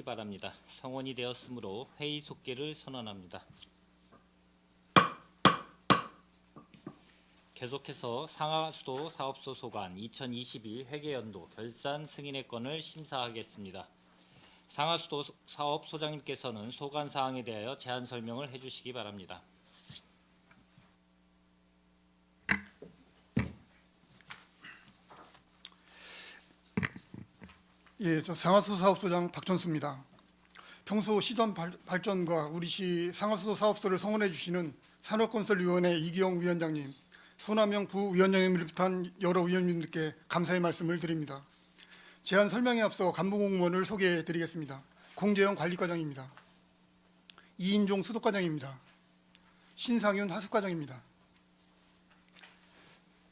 바랍니다. 성원이 되었으므로 회의 속기를 선언합니다. 계속해서 상하수도 사업소 소관 2022 회계연도 결산 승인의 건을 심사하겠습니다. 상하수도 사업소장님께서는 소관 사항에 대하여 제안 설명을 해주시기 바랍니다. 예, 저 상하수도 사업소장 박전수입니다. 평소 시전 발전과 우리시 상하수도 사업소를 성원해 주시는 산업건설위원회 이기영 위원장님, 손남영 부위원장님을 비롯한 여러 위원님들께 감사의 말씀을 드립니다. 제안 설명에 앞서 간부공무원을 소개해 드리겠습니다. 공재영 관리과장입니다. 이인종 수도과장입니다. 신상윤 하수과장입니다.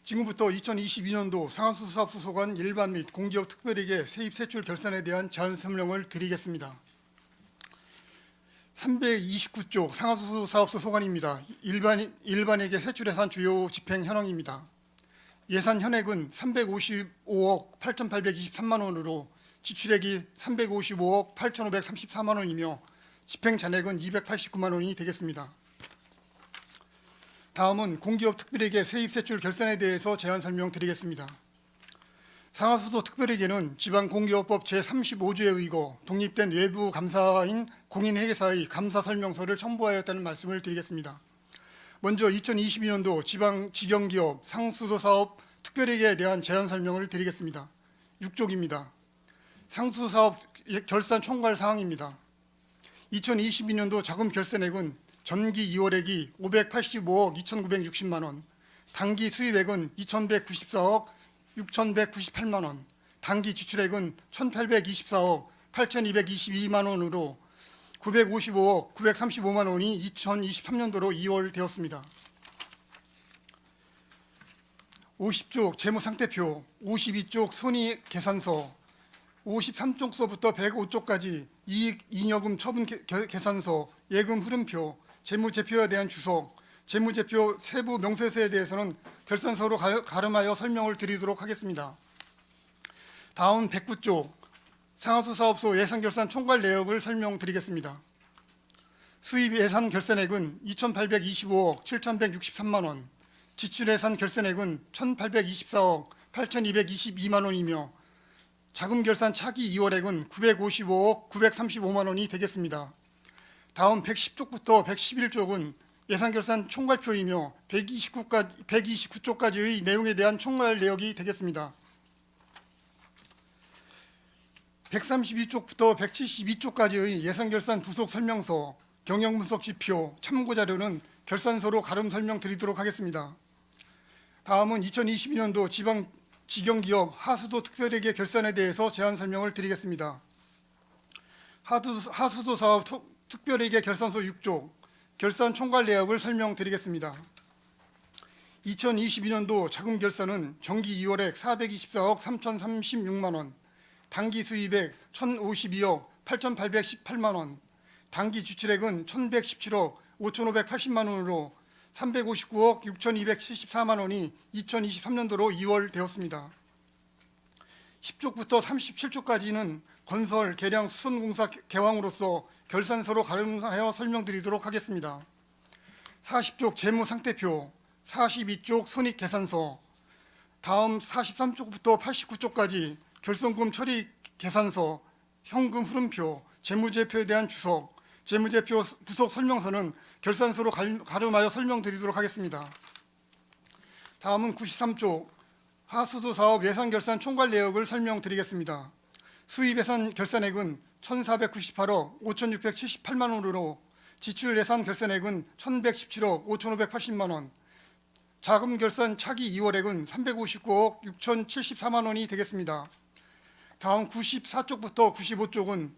지금부터 2022년도 상하수도 사업소 소관 일반 및 공기업 특별에게 세입 세출 결산에 대한 제안 설명을 드리겠습니다. 329쪽 상하수도 사업소 소관입니다. 일반에게 세출 예산 주요 집행 현황입니다. 예산 현액은 355억 8,823만 원으로 지출액이 355억 8,534만 원이며 집행 잔액은 289만 원이 되겠습니다. 다음은 공기업 특별에게 세입 세출 결산에 대해서 제안 설명드리겠습니다. 상하수도 특별에게는 지방공기업법 제35조에 의거 독립된 외부 감사인 공인회계사의 감사 설명서를 첨부하였다는 말씀을 드리겠습니다. 먼저 2022년도 지방직영기업 상수도 사업 특별에게에 대한 제안 설명을 드리겠습니다. 6쪽입니다. 상수도 사업 결산 총괄 사항입니다. 2022년도 자금 결산액은 전기 2월액이 585억 2,960만 원, 단기 수입액은 2,194억 6,198만 원, 단기 지출액은 1,824억 8,222만 원으로 955억 935만 원이 2023년도로 2월 되었습니다. 50쪽 재무상태표, 52쪽 손익계산서, 53쪽서부터 105쪽까지 이익잉여금 처분 계산서, 예금 흐름표, 재무제표에 대한 주석, 재무제표 세부 명세서에 대해서는 결산서로 가름하여 설명을 드리도록 하겠습니다. 다음 109쪽 상하수도 사업소 예산결산 총괄 내역을 설명드리겠습니다. 수입 예산 결산액은 2,825억 7,163만 원, 지출 예산 결산액은 1,824억 8,222만 원이며 자금 결산 차기 2월액은 955억 935만 원이 되겠습니다. 다음 110쪽부터 111쪽은 예산결산 총괄표이며 129쪽까지의 내용에 대한 총괄 내역이 되겠습니다. 132쪽부터 172쪽까지의 예산결산 부속 설명서, 경영분석 지표, 참고자료는 결산서로 가름 설명드리도록 하겠습니다. 다음은 2022년도 지방직영기업 하수도 특별회계 결산에 대해서 제안 설명을 드리겠습니다. 하수도 사업 특별회계 결산서 6쪽 결산 총괄 내역을 설명드리겠습니다. 2022년도 자금 결산은 정기 2월액 424억 3,036만 원, 단기 수입액 1,052억 8,818만 원, 단기 지출액은 1,117억 5,580만 원으로 359억 6,274만 원이 2023년도로 2월 되었습니다. 10쪽부터 37쪽까지는 건설, 계량, 수선공사 개왕으로서 결산서로 가름하여 설명드리도록 하겠습니다. 40쪽 재무상태표, 42쪽 손익계산서, 다음 43쪽부터 89쪽까지 결손금 처리 계산서, 현금 흐름표, 재무제표에 대한 주석, 재무제표 부속 설명서는 결산서로 가름하여 설명드리도록 하겠습니다. 다음은 93쪽 하수도 사업 예산결산 총괄 내역을 설명드리겠습니다. 수입 예산 결산액은 1,498억 5,678만 원으로 지출 예산 결산액은 1,117억 5,580만 원, 자금 결산 차기 2월액은 359억 6,074만 원이 되겠습니다. 다음 94쪽부터 95쪽은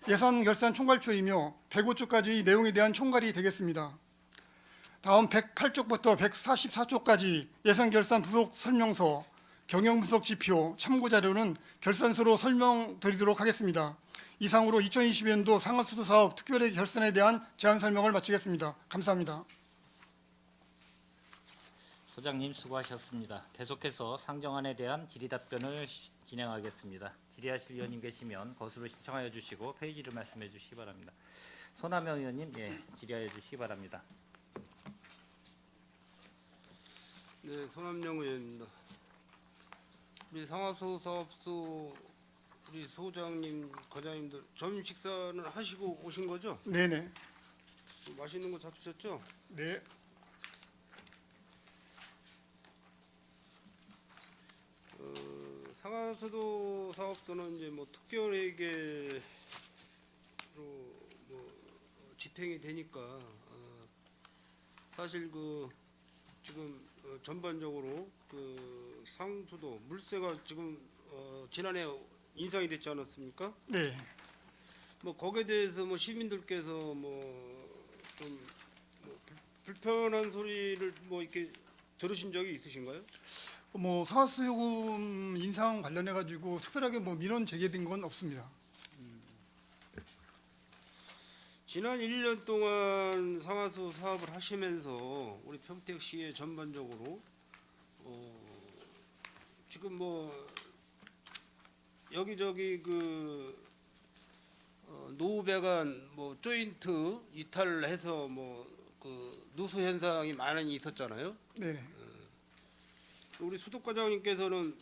예산 결산 총괄표이며 105쪽까지의 내용에 대한 총괄이 되겠습니다. 다음 108쪽부터 144쪽까지 예산 결산 부속 설명서, 경영 분석 지표, 참고 자료는 결산서로 설명드리도록 하겠습니다. 이상으로 2022년도 상하수도 사업 특별회계 결산에 대한 제안 설명을 마치겠습니다. 감사합니다. 소장님 수고하셨습니다. 계속해서 상정안에 대한 질의 답변을 진행하겠습니다. 질의하실 위원님 계시면 거수를 신청하여 주시고 페이지를 말씀해 주시기 바랍니다. 손하명 의원님, 질의하여 주시기 바랍니다. 네, 손함영 의원입니다. 우리 상하소 사업소 우리 소장님, 과장님들 점심 식사는 하시고 오신 거죠? 네네. 맛있는 거 잡수셨죠? 네. 상하소도 사업소는 이제 뭐 특별회계로 뭐 지탱이 되니까 사실 그 지금 전반적으로 그 상수도 물세가 지금 지난해 인상이 됐지 않았습니까? 네. 뭐 거기에 대해서 뭐 시민들께서 뭐좀 불편한 소리를 뭐 이렇게 들으신 적이 있으신가요? 뭐 상하수 요금 인상 관련해 가지고 특별하게 뭐 민원 제기된 건 없습니다. 지난 1년 동안 상하수 사업을 하시면서 우리 평택시에 전반적으로 지금 뭐 여기저기 그 노후 배관 뭐 조인트 이탈해서 뭐 그 누수 현상이 많이 있었잖아요. 네네. 우리 수도 과장님께서는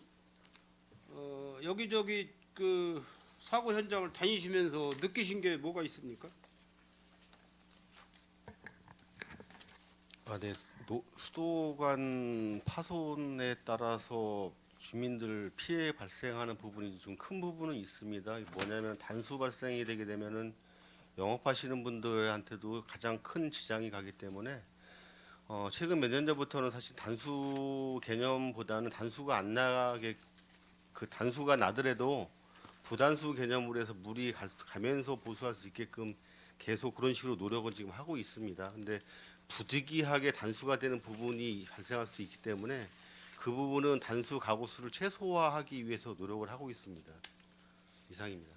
여기저기 그 사고 현장을 다니시면서 느끼신 게 뭐가 있습니까? 네. 수도관 파손에 따라서 주민들 피해 발생하는 부분이 좀 큰 부분은 있습니다. 뭐냐면 단수 발생이 되게 되면은 영업하시는 분들한테도 가장 큰 지장이 가기 때문에 최근 몇 년 전부터는 사실 단수 개념보다는 단수가 안 나게 그 단수가 나더라도 부단수 개념으로 해서 물이 가면서 보수할 수 있게끔 계속 그런 식으로 노력을 지금 하고 있습니다. 근데 부득이하게 단수가 되는 부분이 발생할 수 있기 때문에 그 부분은 단수 가구 수를 최소화하기 위해서 노력을 하고 있습니다. 이상입니다.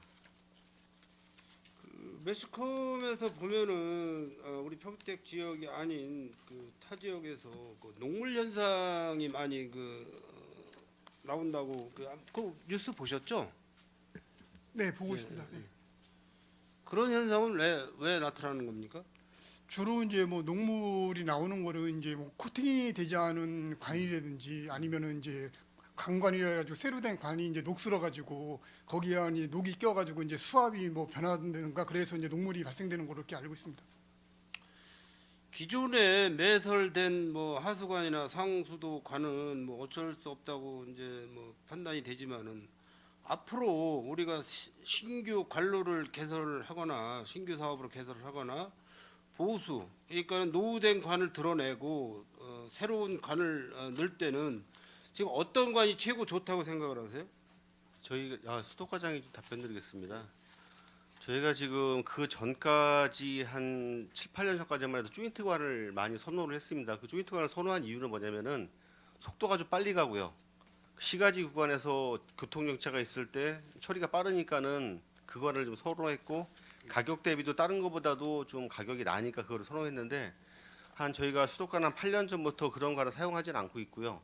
매스컴에서 보면은 우리 평택 지역이 아닌 그 타 지역에서 그 농물 현상이 많이 나온다고 그 뉴스 보셨죠? 네, 보고 예, 있습니다. 네. 그런 현상은 왜 나타나는 겁니까? 주로 이제 뭐 녹물이 나오는 거를 이제 뭐 코팅이 되지 않은 관이라든지 아니면은 이제 강관이라 가지고 새로 된 관이 이제 녹슬어 가지고 거기에 이제 녹이 껴 가지고 이제 수압이 뭐 변화된다든가 그래서 이제 녹물이 발생되는 걸로 이렇게 알고 있습니다. 기존에 매설된 뭐 하수관이나 상수도 관은 뭐 어쩔 수 없다고 이제 뭐 판단이 되지만은 앞으로 우리가 신규 관로를 개설하거나 신규 사업으로 개설을 하거나 보수 그러니까 노후된 관을 드러내고 새로운 관을 넣을 때는 지금 어떤 관이 최고 좋다고 생각을 하세요? 저희가 수도 과장이 좀 답변드리겠습니다. 저희가 지금 그 전까지 한 7, 8년 전까지만 해도 조인트관을 많이 선호를 했습니다. 그 조인트관을 선호한 이유는 뭐냐면은 속도가 좀 빨리 가고요. 시가지 구간에서 교통정체가 있을 때 처리가 빠르니까는 그거를 좀 선호했고 가격 대비도 다른 것보다도 좀 가격이 나니까 그거를 선호했는데 저희가 수도관 한 8년 전부터 그런 관을 사용하지는 않고 있고요.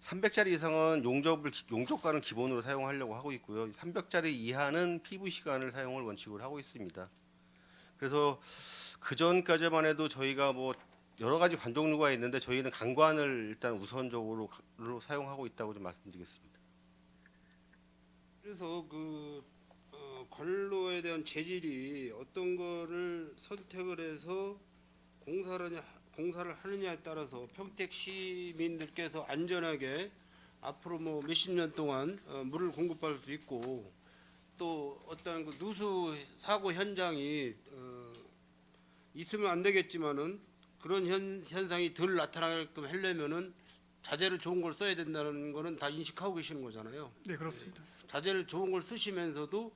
300짜리 이상은 용접관을 기본으로 사용하려고 하고 있고요. 300짜리 이하는 PVC관을 사용을 원칙으로 하고 있습니다. 그래서 그 전까지만 해도 저희가 뭐 여러 가지 관 종류가 있는데 저희는 강관을 일단 우선적으로 사용하고 있다고 좀 말씀드리겠습니다. 그래서 그 관로에 대한 재질이 어떤 거를 선택을 해서 공사를 하느냐에 따라서 평택 시민들께서 안전하게 앞으로 뭐 몇십 년 동안 물을 공급받을 수 있고 또 어떤 그 누수 사고 현장이 있으면 안 되겠지만은 그런 현상이 덜 나타나게끔 하려면은 자재를 좋은 걸 써야 된다는 거는 다 인식하고 계시는 거잖아요. 네, 그렇습니다. 자재를 좋은 걸 쓰시면서도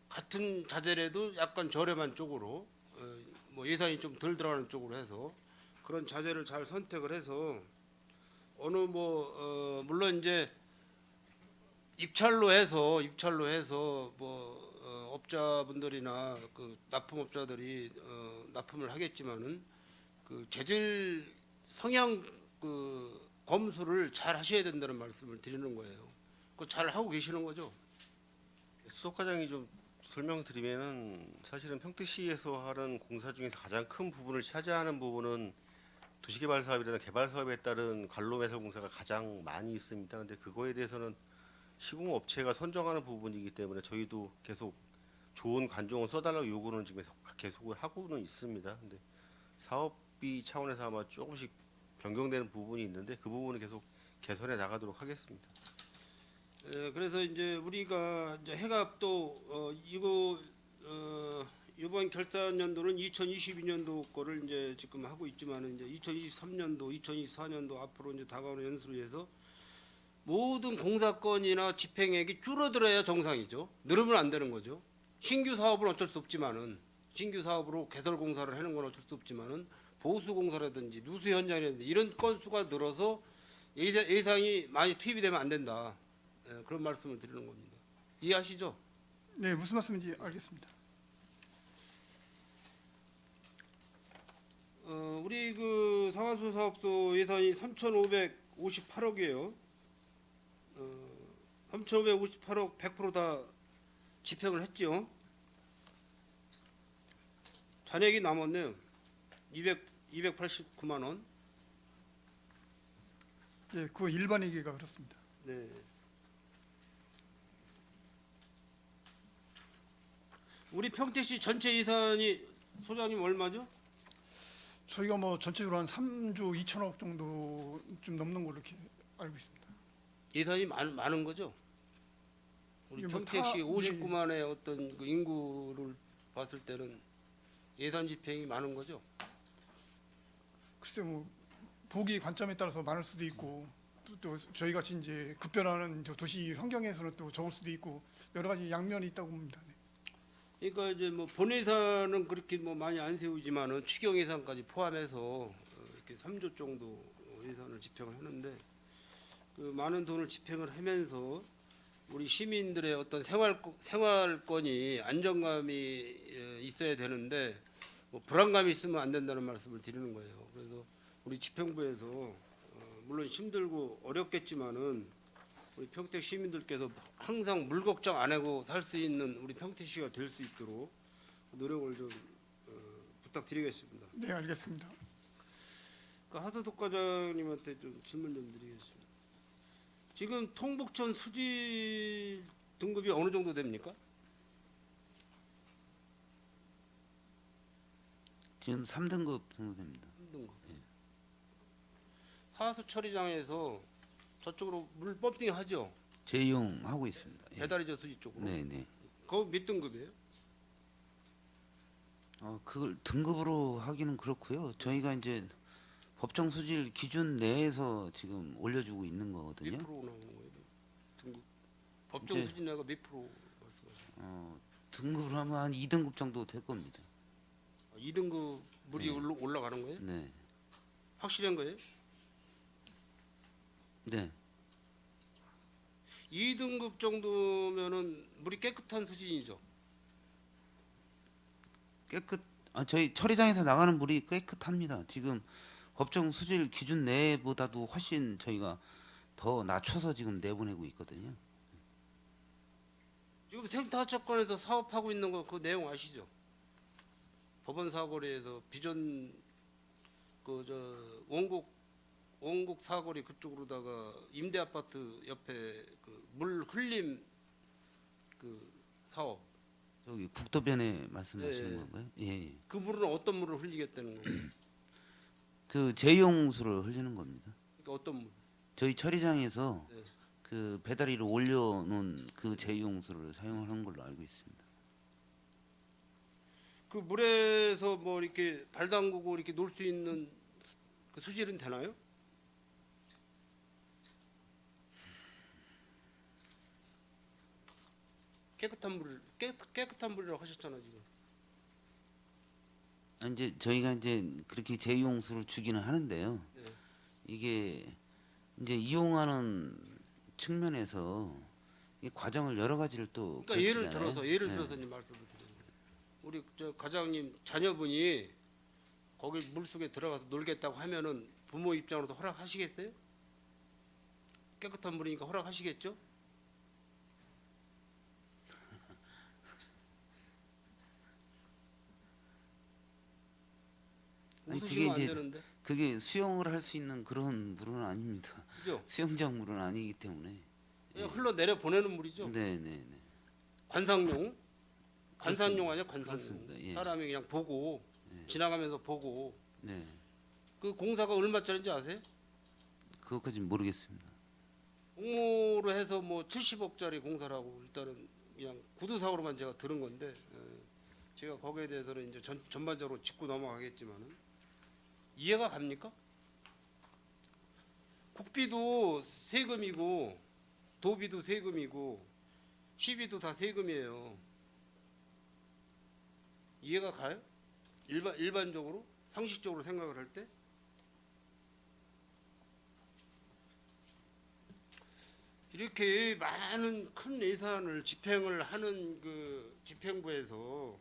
같은 자재라도 약간 저렴한 쪽으로 뭐 예산이 좀 덜 들어가는 쪽으로 해서 그런 자재를 잘 선택을 해서 어느 뭐 물론 이제 입찰로 해서 뭐 업자분들이나 그 납품업자들이 납품을 하겠지만은 그 재질 성향 그 검수를 잘 하셔야 된다는 말씀을 드리는 거예요. 그 잘 하고 계시는 거죠? 수도과장이 좀 설명드리면은 사실은 평택시에서 하는 공사 중에서 가장 큰 부분을 차지하는 부분은 도시개발 사업이라는 개발 사업에 따른 관로 매설 공사가 가장 많이 있습니다. 근데 그거에 대해서는 시공업체가 선정하는 부분이기 때문에 저희도 계속 좋은 관종을 써달라고 요구는 지금 계속 하고는 있습니다. 근데 사업비 차원에서 아마 조금씩 변경되는 부분이 있는데 그 부분은 계속 개선해 나가도록 하겠습니다. 그래서 이제 우리가 이제 해갑도 이거 이번 결산 연도는 2022년도 거를 이제 지금 하고 있지만은 이제 2023년도, 2024년도 앞으로 이제 다가오는 연수로 해서 모든 공사건이나 집행액이 줄어들어야 정상이죠. 늘으면 안 되는 거죠. 신규 사업은 어쩔 수 없지만은 신규 사업으로 개설 공사를 하는 건 어쩔 수 없지만은 보수 공사라든지 누수 현장이라든지 이런 건수가 늘어서 예상이 많이 투입이 되면 안 된다. 그런 말씀을 드리는 겁니다. 이해하시죠? 네, 무슨 말씀인지 알겠습니다. 우리 그 상하수 사업소 예산이 3,558억이에요. 3,558억 100% 다 집행을 했죠. 잔액이 남았네요. 289만 원. 예, 그 일반 얘기가 그렇습니다. 네. 우리 평택시 전체 예산이 소장님 얼마죠? 저희가 뭐 전체적으로 한 3조 2천억 정도 좀 넘는 걸로 이렇게 알고 있습니다. 예산이 많은 거죠? 우리 이게 뭐 평택시 네. 59만의 어떤 그 인구를 봤을 때는 예산 집행이 많은 거죠? 글쎄 뭐 보기 관점에 따라서 많을 수도 있고 또 저희 같이 이제 급변하는 저 도시 환경에서는 또 적을 수도 있고 여러 가지 양면이 있다고 봅니다. 네. 그러니까 이제 뭐 본 예산은 그렇게 뭐 많이 안 세우지만은 추경 예산까지 포함해서 이렇게 3조 정도 예산을 집행을 하는데 그 많은 돈을 집행을 하면서 우리 시민들의 어떤 생활권이 안정감이 있어야 되는데 뭐 불안감이 있으면 안 된다는 말씀을 드리는 거예요. 그래서 우리 집행부에서 물론 힘들고 어렵겠지만은 우리 평택 시민들께서 항상 물 걱정 안 하고 살 수 있는 우리 평택시가 될 수 있도록 노력을 좀 부탁드리겠습니다. 네, 알겠습니다. 그 하도덕 과장님한테 좀 질문 좀 드리겠습니다. 지금 통북천 수질 등급이 어느 정도 됩니까? 지금 3등급 정도 됩니다. 3등급. 하수 처리장에서 저쪽으로 물 펌핑 하죠. 재이용하고 있습니다. 예. 배다리 저수지 쪽으로. 네네. 그거 몇 등급이에요? 그걸 등급으로 하기는 그렇고요. 저희가 이제 법정 수질 기준 내에서 지금 올려주고 있는 몇 거거든요. 프로 나오는 거예요? 등급. 법정 이제- 수준내가 몇 프로 말씀하세요? 등급으로 하면 한 2등급 정도 될 겁니다. 2등급 물이 네. 올라가는 거예요? 네. 확실한 거예요? 네. 2등급 정도면은 물이 깨끗한 수준이죠. 저희 처리장에서 나가는 물이 깨끗합니다. 지금 법정 수질 기준 내보다도 훨씬 저희가 더 낮춰서 지금 내보내고 있거든요. 지금 생태하천권에서 사업하고 있는 거 그 내용 아시죠? 법원 사거리에서 비전 그 저 원곡 사거리 그쪽으로다가 임대 아파트 옆에 그 물 흘림 그 사업. 저기 국도변에 말씀하시는 예. 건가요? 예. 그 물은 어떤 물을 흘리겠다는 거예요? 그 재용수를 흘리는 겁니다. 그러니까 어떤 물? 저희 처리장에서 네. 그 배다리를 올려놓은 그 재용수를 사용하는 걸로 알고 있습니다. 그 물에서 뭐 이렇게 발 담그고 이렇게 놀 수 있는 그 수질은 되나요? 깨끗한 물이라고 하셨잖아 지금. 이제 저희가 이제 그렇게 재용수를 주기는 하는데요. 네. 이게 이제 이용하는 측면에서 이 과정을 여러 가지를 또 그러니까 예를 거치잖아요. 들어서 이제 네. 말씀을 드리는 거예요. 우리 저 과장님 자녀분이 거기 물 속에 들어가서 놀겠다고 하면은 부모 입장으로도 허락하시겠어요? 깨끗한 물이니까 허락하시겠죠? 아니, 그게 웃으시면 안 이제 되는데, 그게 수영을 할 수 있는 그런 물은 아닙니다. 그죠? 수영장 물은 아니기 때문에. 그냥 흘러내려 보내는 물이죠. 네네네. 관상용, 관상용 아니야 관상용. 그렇습니다. 예. 사람이 그냥 보고 지나가면서 보고. 네. 그 공사가 얼마짜리인지 아세요? 그것까지는 모르겠습니다. 공모로 해서 뭐 70억짜리 공사라고 일단은 그냥 구두상으로만 제가 들은 건데 제가 거기에 대해서는 이제 전반적으로 짚고 넘어가겠지만은 이해가 갑니까? 국비도 세금이고 도비도 세금이고 시비도 다 세금이에요. 이해가 가요? 일반적으로 상식적으로 생각을 할 때? 이렇게 많은 큰 예산을 집행을 하는 그 집행부에서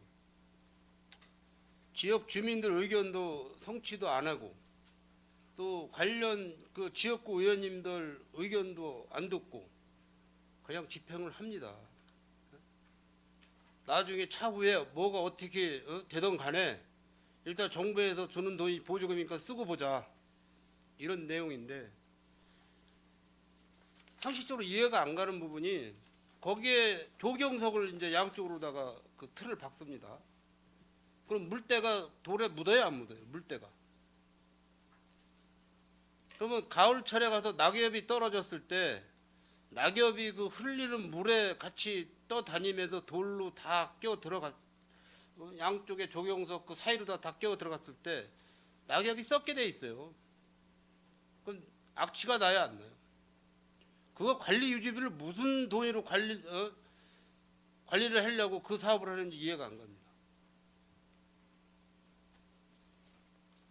지역 주민들 의견도 성취도 안 하고 또 관련 그 지역구 의원님들 의견도 안 듣고 그냥 집행을 합니다. 나중에 차후에 뭐가 어떻게 되던 간에 일단 정부에서 주는 돈이 보조금이니까 쓰고 보자 이런 내용인데 상식적으로 이해가 안 가는 부분이 거기에 조경석을 이제 양쪽으로다가 그 틀을 박습니다. 그럼 물때가 돌에 묻어요, 안 묻어요? 물때가. 그러면 가을철에 가서 낙엽이 떨어졌을 때 낙엽이 그 흘리는 물에 같이 떠다니면서 돌로 다 끼어 들어가 양쪽에 조경석 그 사이로 다 끼어 들어갔을 때 낙엽이 썩게 돼 있어요. 그건 악취가 나야 안 나요? 그거 관리 유지비를 무슨 돈으로 관리를 하려고 그 사업을 하는지 이해가 안 갑니다.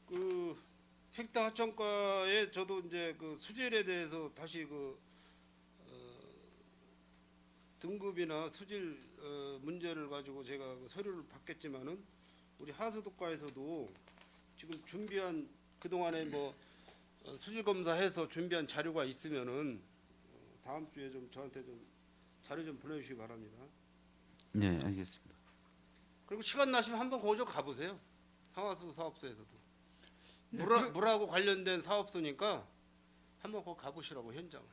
그 색다 하천가에 저도 이제 그 수질에 대해서 다시 그 등급이나 수질 문제를 가지고 제가 그 서류를 받겠지만은 우리 하수도과에서도 지금 준비한 그 동안에 뭐 수질 검사해서 준비한 자료가 있으면은 다음 주에 좀 저한테 좀 자료 좀 보내주시기 바랍니다. 네, 알겠습니다. 그리고 시간 나시면 한번 거기 좀 가보세요. 상하수 사업소에서도 예, 물하고 관련된 사업소니까 한번 거기 가보시라고 현장을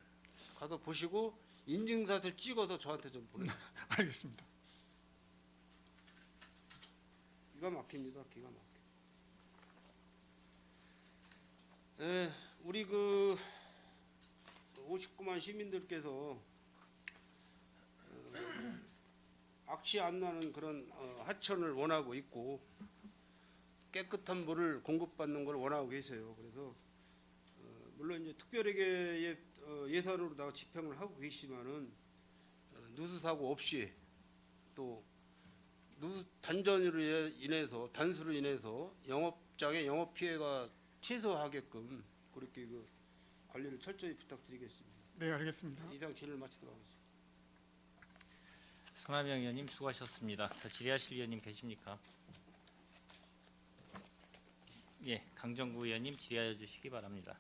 가서 보시고 인증사실 찍어서 저한테 좀 보내주세요. 알겠습니다. 기가 막힙니다. 기가 막혀. 예, 우리 그 59만 시민들께서 악취 안 나는 그런 하천을 원하고 있고 깨끗한 물을 공급받는 걸 원하고 계세요. 그래서 물론 이제 특별하게 예산으로다가 집행을 하고 계시지만은 누수 사고 없이 또 단전으로 인해서 단수로 인해서 영업장의 영업 피해가 최소화하게끔 그렇게 그 관리를 철저히 부탁드리겠습니다. 네, 알겠습니다. 이상 질의를 마치도록 하겠습니다. 성남영 의원님 수고하셨습니다. 더 질의하실 의원님 계십니까? 예, 강정구 의원님 질의하여 주시기 바랍니다.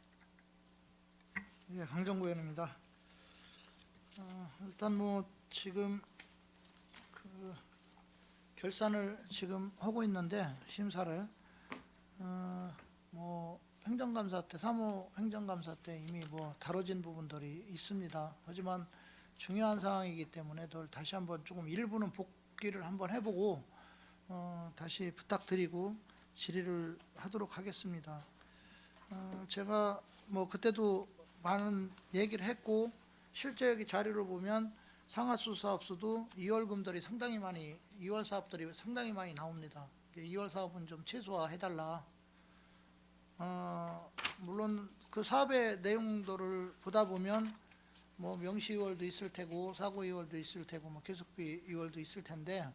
예, 강정구 의원입니다. 일단 뭐 지금 그 결산을 지금 하고 있는데 심사를 뭐 행정감사 때 사무 행정감사 때 이미 뭐 다뤄진 부분들이 있습니다. 하지만 중요한 사항이기 때문에 다시 한번 조금 일부는 복기를 한번 해보고 다시 부탁드리고 질의를 하도록 하겠습니다. 제가 뭐 그때도 많은 얘기를 했고 실제 여기 자료를 보면 상하수 사업소도 2월금들이 상당히 많이 2월 사업들이 상당히 많이 나옵니다. 2월 사업은 좀 최소화해달라. 물론 그 사업의 내용들을 보다 보면 뭐 명시 2월도 있을 테고 사고 2월도 있을 테고 뭐 계속비 2월도 있을 텐데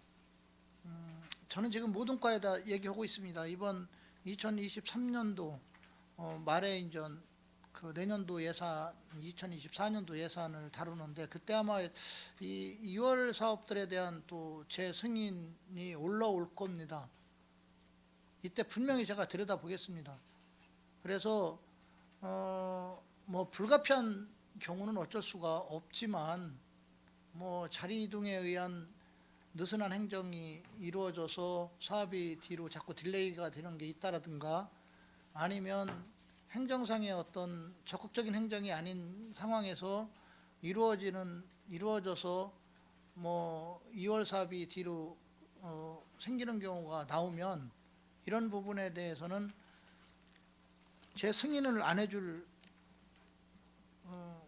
저는 지금 모든 과에다 얘기하고 있습니다. 이번 2023년도 말에 이제 그 내년도 예산 2024년도 예산을 다루는데 그때 아마 이 2월 사업들에 대한 또 재승인이 올라올 겁니다. 이때 분명히 제가 들여다보겠습니다. 그래서 뭐 불가피한 경우는 어쩔 수가 없지만 뭐 자리 이동에 의한 느슨한 행정이 이루어져서 사업이 뒤로 자꾸 딜레이가 되는 게 있다라든가 아니면 행정상의 어떤 적극적인 행정이 아닌 상황에서 이루어져서 뭐 2월 사업이 뒤로 생기는 경우가 나오면 이런 부분에 대해서는 제 승인을 안 해줄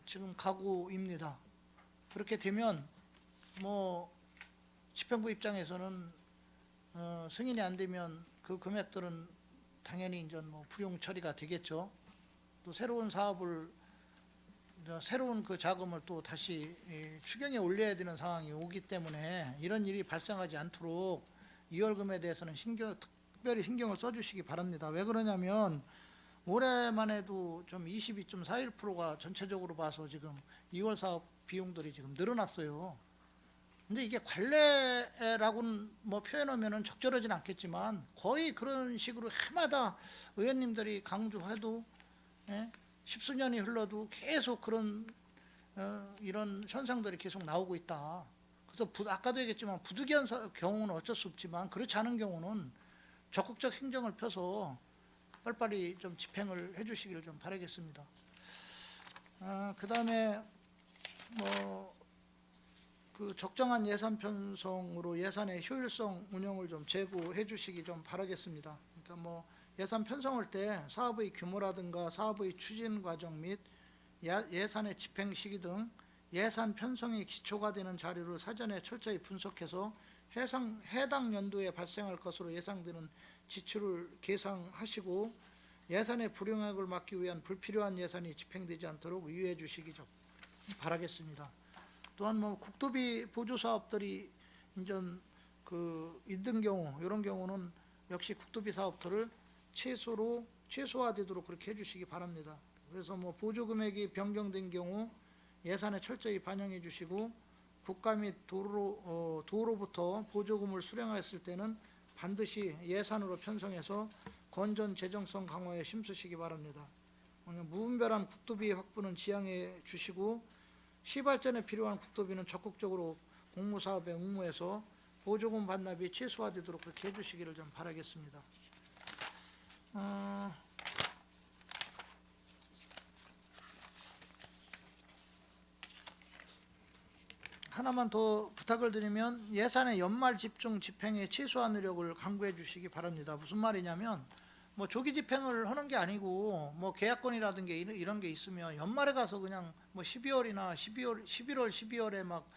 지금 각오입니다. 그렇게 되면 뭐 집행부 입장에서는 승인이 안 되면 그 금액들은 당연히 이제 뭐 불용 처리가 되겠죠. 또 새로운 그 자금을 또 다시 추경에 올려야 되는 상황이 오기 때문에 이런 일이 발생하지 않도록 2월금에 대해서는 특별히 신경을 써주시기 바랍니다. 왜 그러냐면 올해만 해도 좀 22.41%가 전체적으로 봐서 지금 2월 사업 비용들이 지금 늘어났어요. 근데 이게 관례라고는 뭐 표현하면은 적절하진 않겠지만 거의 그런 식으로 해마다 의원님들이 강조해도 십수년이 흘러도 계속 그런 이런 현상들이 계속 나오고 있다. 그래서 아까도 얘기했지만 부득이한 경우는 어쩔 수 없지만 그렇지 않은 경우는 적극적 행정을 펴서 빨리빨리 좀 집행을 해주시기를 좀 바라겠습니다. 그다음에 뭐 그 적정한 예산 편성으로 예산의 효율성 운영을 좀 제고해 주시기 좀 바라겠습니다. 그러니까 뭐 예산 편성할 때 사업의 규모라든가 사업의 추진 과정 및 예산의 집행 시기 등 예산 편성의 기초가 되는 자료를 사전에 철저히 분석해서 해당 연도에 발생할 것으로 예상되는 지출을 계상하시고 예산의 불용액을 막기 위한 불필요한 예산이 집행되지 않도록 유의해 주시기 좀 바라겠습니다. 또한 뭐 국도비 보조 사업들이 인전 그 있는 경우 이런 경우는 역시 국도비 사업들을 최소화되도록 그렇게 해주시기 바랍니다. 그래서 뭐 보조 금액이 변경된 경우 예산에 철저히 반영해 주시고 국가 및 도로부터 보조금을 수령하였을 때는 반드시 예산으로 편성해서 건전 재정성 강화에 힘쓰시기 바랍니다. 무분별한 국도비 확보는 지양해 주시고 시발전에 필요한 국도비는 적극적으로 공무사업에 응모해서 보조금 반납이 최소화되도록 그렇게 해주시기를 좀 바라겠습니다. 하나만 더 부탁을 드리면 예산의 연말 집중 집행에 최소한 노력을 강구해 주시기 바랍니다. 무슨 말이냐면 뭐 조기 집행을 하는 게 아니고 뭐 계약권이라든가 이런 게 있으면 연말에 가서 그냥 뭐 12월이나 11월, 12월에 막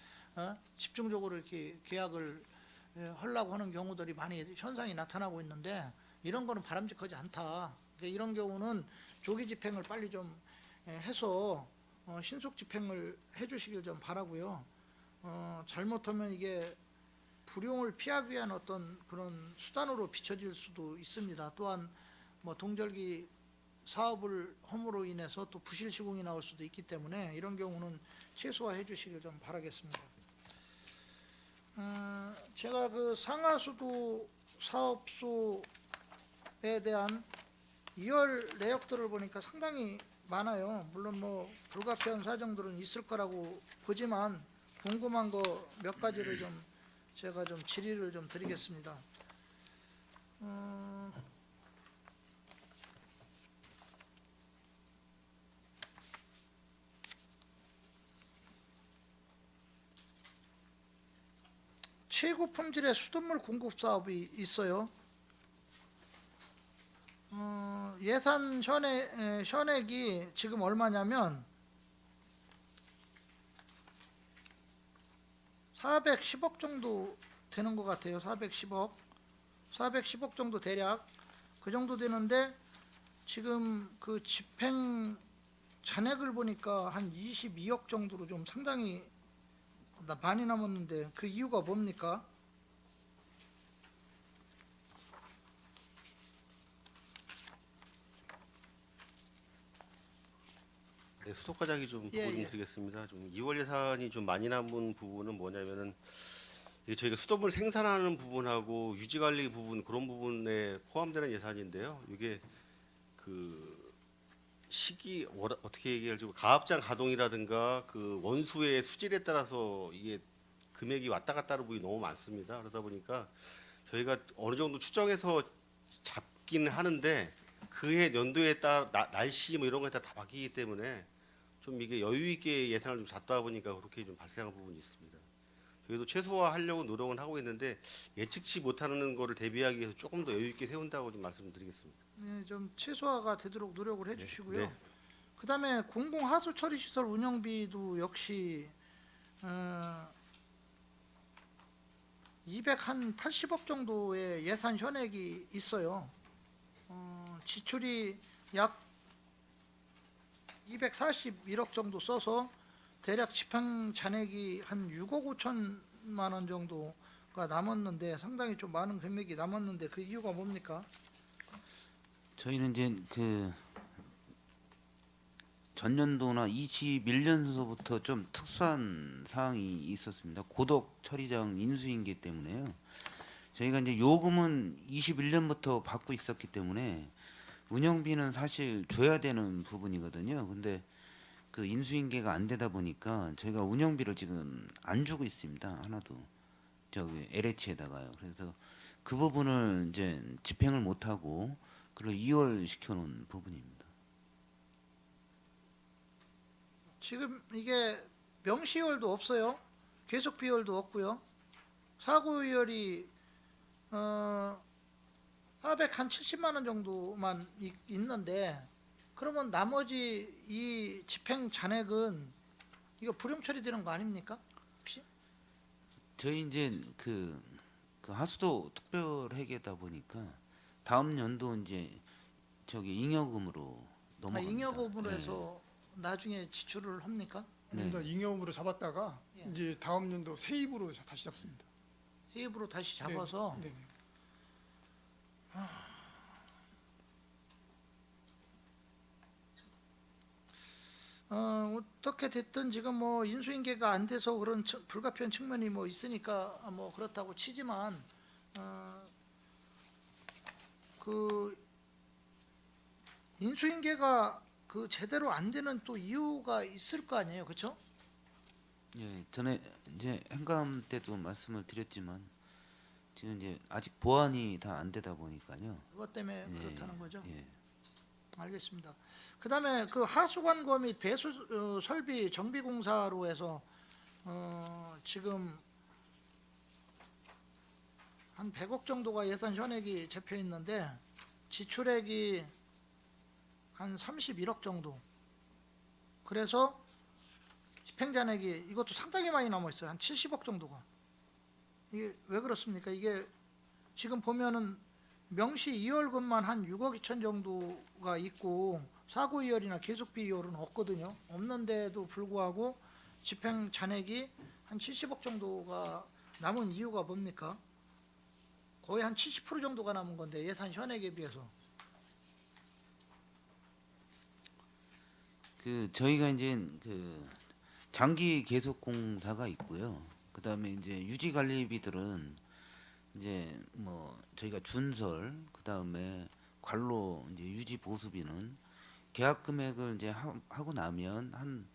집중적으로 이렇게 계약을 하려고 하는 경우들이 많이 현상이 나타나고 있는데 이런 거는 바람직하지 않다. 그러니까 이런 경우는 조기 집행을 빨리 좀 해서 신속 집행을 해주시길 좀 바라고요. 잘못하면 이게 불용을 피하기 위한 어떤 그런 수단으로 비춰질 수도 있습니다. 또한 뭐 동절기 사업을 험으로 인해서 또 부실 시공이 나올 수도 있기 때문에 이런 경우는 최소화해 주시길 좀 바라겠습니다. 제가 그 상하수도 사업소에 대한 2월 내역들을 보니까 상당히 많아요. 물론 뭐 불가피한 사정들은 있을 거라고 보지만 궁금한 거 몇 가지를 좀 제가 좀 질의를 좀 드리겠습니다. 최고 품질의 수돗물 공급 사업이 있어요. 예산 현액이 지금 얼마냐면 410억 정도 되는 것 같아요. 410억 정도 대략 그 정도 되는데 지금 그 집행 잔액을 보니까 한 22억 정도로 좀 상당히 많이 남았는데 그 이유가 뭡니까? 네, 수도과장이 좀 예, 보고 좀 예. 드리겠습니다. 좀 2월 예산이 좀 많이 남은 부분은 뭐냐면은 이게 저희가 수돗물 생산하는 부분하고 유지관리 부분 그런 부분에 포함되는 예산인데요. 이게 그 어떻게 얘기할지 가압장 가동이라든가 그 원수의 수질에 따라서 이게 금액이 왔다 갔다 하는 부분이 너무 많습니다. 그러다 보니까 저희가 어느 정도 추정해서 잡기는 하는데 그해 연도에 따라 날씨 뭐 이런 거에 따라 다 바뀌기 때문에 좀 이게 여유 있게 예산을 좀 잡다 보니까 그렇게 좀 발생한 부분이 있습니다. 저희도 최소화하려고 노력은 하고 있는데 예측치 못하는 거를 대비하기 위해서 조금 더 여유 있게 세운다고 좀 말씀드리겠습니다. 네, 좀 최소화가 되도록 노력을 해주시고요. 네. 그다음에 공공 하수 처리 시설 운영비도 역시 280억 정도의 예산 현액이 있어요. 지출이 약 241억 정도 써서 대략 집행 잔액이 한 6억 5천만 원 정도가 남았는데 상당히 좀 많은 금액이 남았는데 그 이유가 뭡니까? 저희는 이제 그 전년도나 21년서부터 좀 특수한 사항이 있었습니다. 고덕 처리장 인수인계 때문에요. 저희가 이제 요금은 21년부터 받고 있었기 때문에 운영비는 사실 줘야 되는 부분이거든요. 근데 그 인수인계가 안 되다 보니까 저희가 운영비를 지금 안 주고 있습니다. 하나도 저기 LH에다가요. 그래서 그 부분을 이제 집행을 못 하고 그걸 2월 시켜놓은 부분입니다. 지금 이게 명시월도 없어요. 계속 비월도 없고요. 사고이월이 470만 원 정도만 있는데 그러면 나머지 이 집행 잔액은 이거 불용 처리되는 거 아닙니까? 혹시? 저희 이제 그 하수도 특별회계다 보니까 다음 연도 이제 저기 잉여금으로 넘어갑니다. 잉여금으로 예. 해서 나중에 지출을 합니까? 네. 아닙니다. 잉여금으로 잡았다가 예. 이제 다음 연도 세입으로 다시 잡습니다. 세입으로 다시 잡아서 네, 네. 어떻게 됐든 지금 뭐 인수인계가 안 돼서 그런 불가피한 측면이 뭐 있으니까 뭐 그렇다고 치지만 그 인수인계가 그 제대로 안 되는 또 이유가 있을 거 아니에요, 그렇죠? 예, 전에 이제 행감 때도 말씀을 드렸지만 지금 이제 아직 보완이 다 안 되다 보니까요. 그것 때문에 예, 그렇다는 거죠. 예. 알겠습니다. 그다음에 그 하수관과 및 배수 설비 정비 공사로 해서 지금 한 100억 정도가 예산 현액이 잡혀 있는데 지출액이 한 31억 정도. 그래서 집행잔액이 이것도 상당히 많이 남아 있어요. 한 70억 정도가. 이게 왜 그렇습니까? 이게 지금 보면은 명시 2월금만 한 6억 2천 정도가 있고 사고 이월이나 계속비 이월은 없거든요. 없는데도 불구하고 집행 잔액이 한 70억 정도가 남은 이유가 뭡니까? 거의 한 70% 정도가 남은 건데 예산 현액에 비해서. 그 저희가 이제 그 장기 계속 공사가 있고요. 그다음에 이제 유지 관리비들은 이제 뭐 저희가 준설 그다음에 관로 이제 유지 보수비는 계약 금액을 이제 하고 나면 한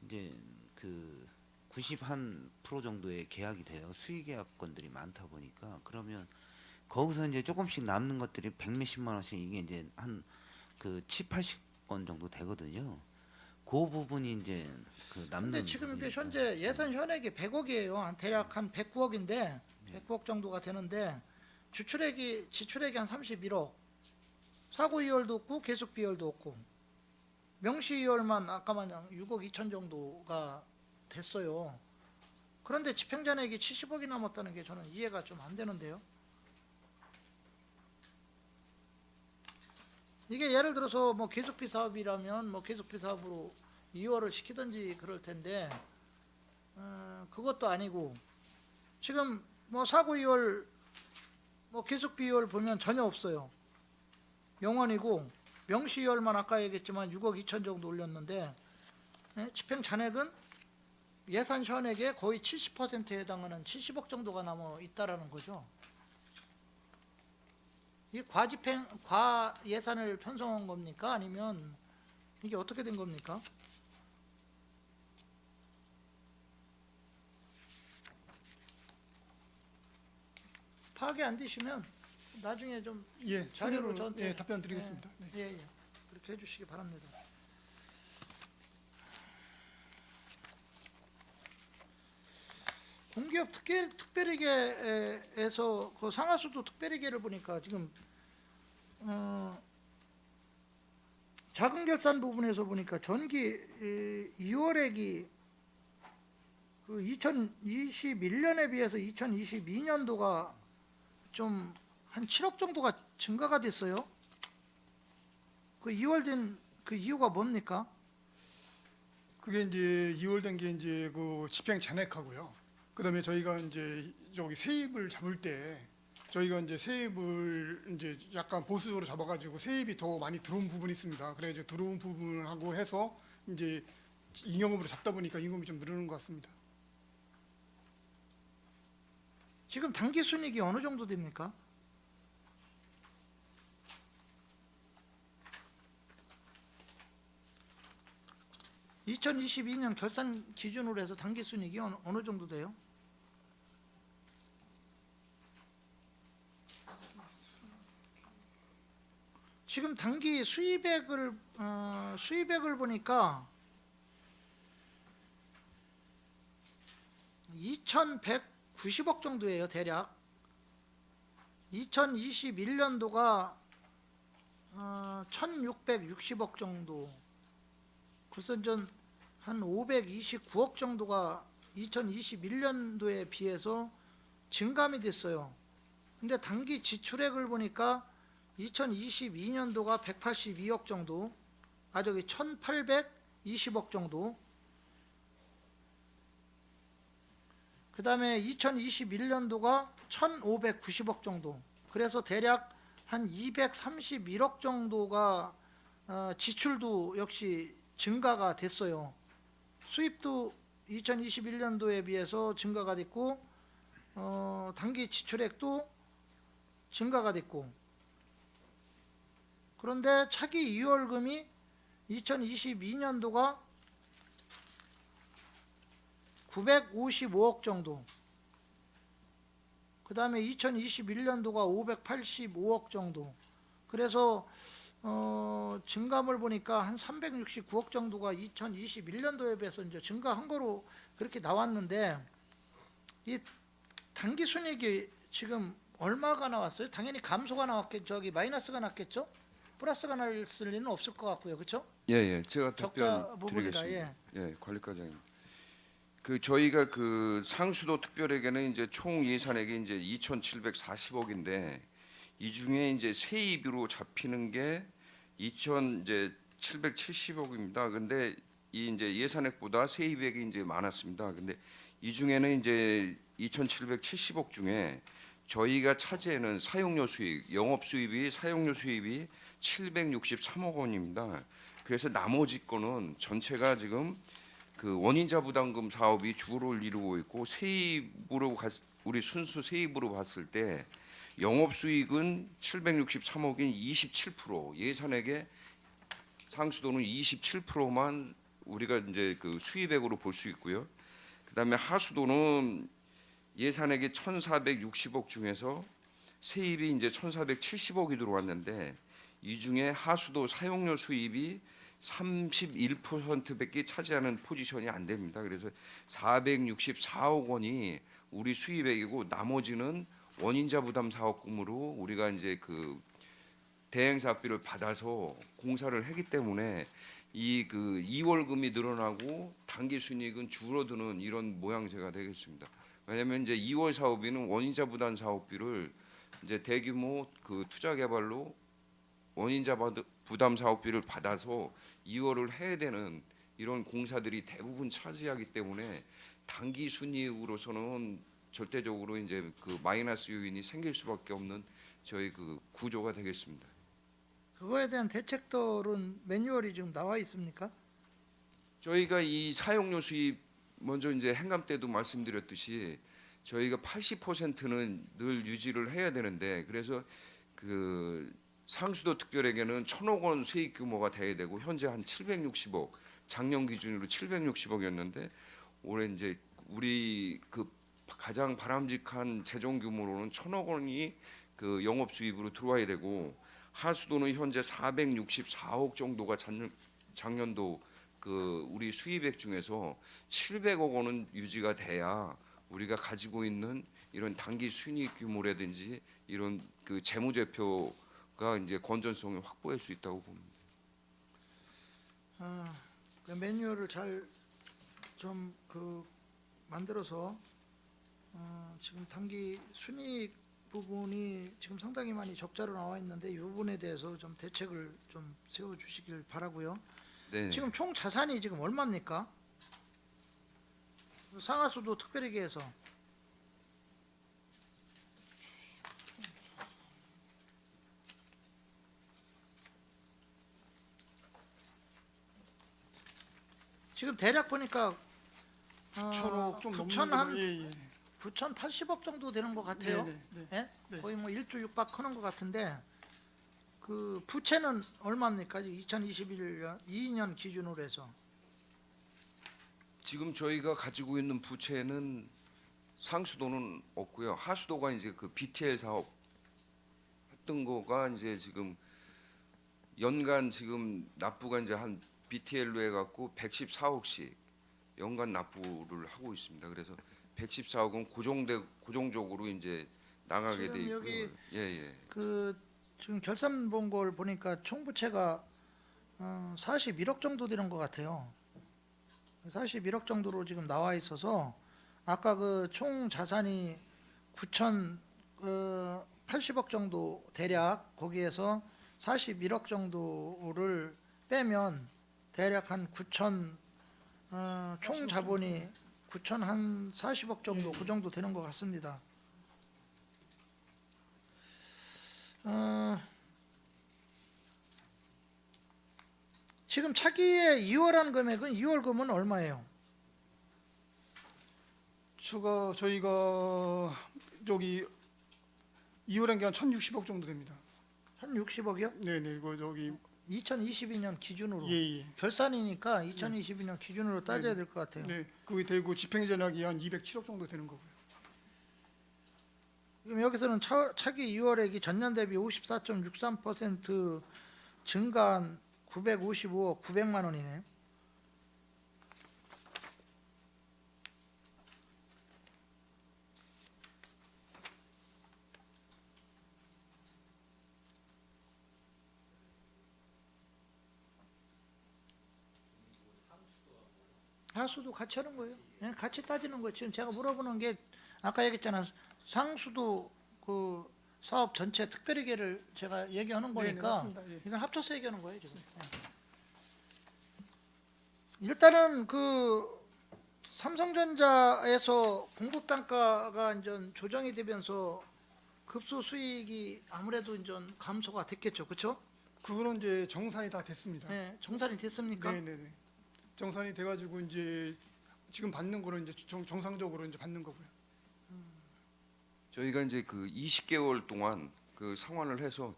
이제 그 90% 정도의 계약이 돼요. 수의 계약건들이 많다 보니까 그러면 거기서 이제 조금씩 남는 것들이 100몇십만 원씩 이게 이제 한 그 7, 80건 정도 되거든요. 그 부분이 이제 그 남는. 근데 지금 이게 부분이니까. 현재 예산 현액이 100억이에요. 대략 한 109억인데 109억 정도가 되는데 지출액이 한 31억. 사고 이월도 없고 계속 비월도 없고 명시 이월만 아까 마냥 6억 2천 정도가 됐어요. 그런데 집행잔액이 70억이 남았다는 게 저는 이해가 좀 안 되는데요. 이게 예를 들어서 뭐 계속비 사업이라면 뭐 계속비 사업으로 2월을 시키든지 그럴 텐데 그것도 아니고 지금 뭐 사고 2월 뭐 계속비 2월 보면 전혀 없어요. 0원이고 명시 2월만 아까 얘기했지만 6억 2천 정도 올렸는데 집행 잔액은 예산 현액의 거의 70%에 해당하는 70억 정도가 남아 있다라는 거죠. 이 과 예산을 편성한 겁니까? 아니면 이게 어떻게 된 겁니까? 파악이 안 되시면 나중에 좀 예, 자료로 자료로 저한테 답변 드리겠습니다. 네. 예, 예. 그렇게 해주시기 바랍니다. 공기업 특별회계에서 그 상하수도 특별회계를 보니까 지금 자금 결산 부분에서 보니까 전기 2월액이 그 2021년에 비해서 2022년도가 좀 한 7억 정도가 증가가 됐어요. 그 2월 된 그 이유가 뭡니까? 그게 이제 2월 된 게 이제 그 집행 잔액하고요. 그다음에 저희가 이제 저기 세입을 잡을 때 저희가 이제 세입을 이제 약간 보수적으로 잡아가지고 세입이 더 많이 들어온 부분이 있습니다. 그래 이제 들어온 부분하고 해서 이제 잉여금으로 잡다 보니까 임금이 좀 늘어나는 것 같습니다. 지금 당기 순이익이 어느 정도 됩니까? (2022년) 결산 기준으로 해서 당기 순이익이 어느 정도 돼요? 지금 당기 수입액을 보니까 2,190억 정도예요, 대략. 2021년도가 1,660억 정도. 그래서 한 529억 정도가 2021년도에 비해서 증감이 됐어요. 근데 당기 지출액을 보니까 2022년도가 182억 정도, 1,820억 정도. 그 다음에 2021년도가 1,590억 정도. 그래서 대략 한 231억 정도가 지출도 역시 증가가 됐어요. 수입도 2021년도에 비해서 증가가 됐고 당기 지출액도 증가가 됐고, 그런데 차기 이월금이 2022년도가 955억 정도, 그 다음에 2021년도가 585억 정도. 그래서 증감을 보니까 한 369억 정도가 2021년도에 비해서 이제 증가한 거로 그렇게 나왔는데, 이 당기 순이익이 지금 얼마가 나왔어요? 당연히 감소가 나왔겠죠. 저기 마이너스가 났겠죠? 플러스가 날 리는 없을 것 같고요. 그렇죠? 예, 제가 적자 답변 부분이라, 드리겠습니다. 예, 관리과장님. 그 저희가 그 상수도 특별회계는 이제 총 예산액이 이제 2,740억인데 이 중에 이제 세입으로 잡히는 게 2,770억입니다. 근데 이 이제 예산액보다 세입액이 이제 많았습니다. 근데 이 중에는 이제 2,770억 중에 저희가 차지하는 사용료 수익, 영업 수입이 사용료 수입이 763억 원입니다. 그래서 나머지 거는 전체가 지금 그 원인자 부담금 사업이 주를 이루고 있고, 세입으로 우리 순수 세입으로 봤을 때 영업 수익은 763억인 27%, 예산액의 상수도는 27%만 우리가 이제 그 수입액으로 볼 수 있고요. 그다음에 하수도는 예산액이 1,460억 중에서 세입이 이제 1,470억이 들어왔는데 이 중에 하수도 사용료 수입이 31%밖에 차지하는 포지션이 안 됩니다. 그래서 464억 원이 우리 수입액이고 나머지는 원인자 부담 사업금으로 우리가 이제 그 대행사비를 받아서 공사를 하기 때문에 이 그 2월금이 늘어나고 당기 순이익은 줄어드는 이런 모양새가 되겠습니다. 왜냐하면 이제 2월 사업비는 원인자 부담 사업비를 이제 대규모 그 투자 개발로 원인자 부담 사업비를 받아서 2월을 해야 되는 이런 공사들이 대부분 차지하기 때문에 단기 순이익으로서는 절대적으로 이제 그 마이너스 요인이 생길 수밖에 없는 저희 그 구조가 되겠습니다. 그거에 대한 대책들은 매뉴얼이 지금 나와 있습니까? 저희가 이 사용료 수입 먼저 이제 행감 때도 말씀드렸듯이 저희가 80%는 늘 유지를 해야 되는데, 그래서 그 상수도 특별에게는 1,000억 원 수익 규모가 돼야 되고 현재 한 760억, 작년 기준으로 760억이었는데 올해 이제 우리 그 가장 바람직한 재정 규모로는 1,000억 원이 그 영업 수입으로 들어와야 되고 하수도는 현재 464억 정도가 작년도 그 우리 수입액 중에서 700억 원은 유지가 돼야 우리가 가지고 있는 이런 단기 순이익 규모라든지 이런 그 재무제표가 이제 건전성을 확보할 수 있다고 봅니다. 그 매뉴얼을 잘 좀 그 만들어서 지금 단기 순이익 부분이 지금 상당히 많이 적자로 나와 있는데 이 부분에 대해서 좀 대책을 좀 세워 주시길 바라고요. 네. 지금 총 자산이 지금 얼마입니까? 상하수도 특별회계에서 지금 대략 보니까 9천억 좀 9천 넘는 한 걸로. 예. 9,080억 정도 되는 것 같아요. 네, 네, 예? 네. 거의 뭐 1조 6박 하는 것 같은데 그 부채는 얼마입니까? 2021년 2년 기준으로 해서 지금 저희가 가지고 있는 부채는 상수도는 없고요. 하수도가 이제 그 BTL 사업 했던 거가 이제 지금 연간 지금 납부가 이제 한 BTL로 해갖고 114억씩 연간 납부를 하고 있습니다. 그래서 114억은 고정적으로 이제 나가게 지금 돼 있고요. 여기 예. 그 지금 결산 본 걸 보니까 총 부채가 41억 정도 되는 것 같아요. 41억 정도로 지금 나와 있어서 아까 그 총 자산이 9,080억 정도 대략 거기에서 41억 정도를 빼면 대략 한 9천 총 자본이 9천 한 40억 정도 그 정도 되는 것 같습니다. 지금 차기의 2월한 금액은 2월금은 얼마예요? 저희가 저기 2월한 게 한 1,060억 정도 됩니다. 한 60억이요? 네네, 이거 저기 2022년 기준으로 예예. 결산이니까 2022년 기준으로 따져야 될 것 같아요. 네, 그게 되고 집행전략이 한 207억 정도 되는 거고요. 그럼 여기서는 차기 2월액이 전년 대비 54.63% 증가한 955억 900만 원이네요. 하수도 같이 하는 거예요. 그냥 같이 따지는 거예요. 지금 제가 물어보는 게 아까 얘기했잖아. 상수도 그 사업 전체 특별회계를 제가 얘기하는 네네, 거니까 맞습니다. 예. 이건 합쳐서 얘기하는 거예요 지금. 일단은 그 삼성전자에서 공급 단가가 이제 조정이 되면서 급수 수익이 아무래도 이제 감소가 됐겠죠, 그렇죠? 그거는 이제 정산이 다 됐습니다. 네, 정산이 됐습니까? 네네네. 정산이 돼가지고 이제 지금 받는 거는 이제 정상적으로 이제 받는 거고요. 저희가 이제 그 20개월 동안 그 상환을 해서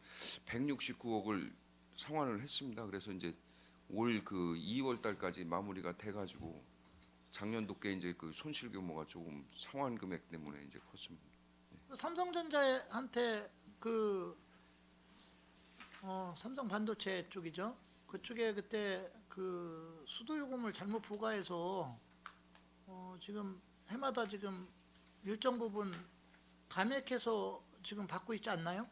169억을 상환을 했습니다. 그래서 이제 올 그 2월 달까지 마무리가 돼가지고 작년도께 이제 그 손실 규모가 조금 상환 금액 때문에 이제 컸습니다. 삼성전자한테 그 삼성 반도체 쪽이죠. 그쪽에 그때 그 수도 요금을 잘못 부과해서 지금 해마다 지금 일정 부분 감액해서 지금 받고 있지 않나요?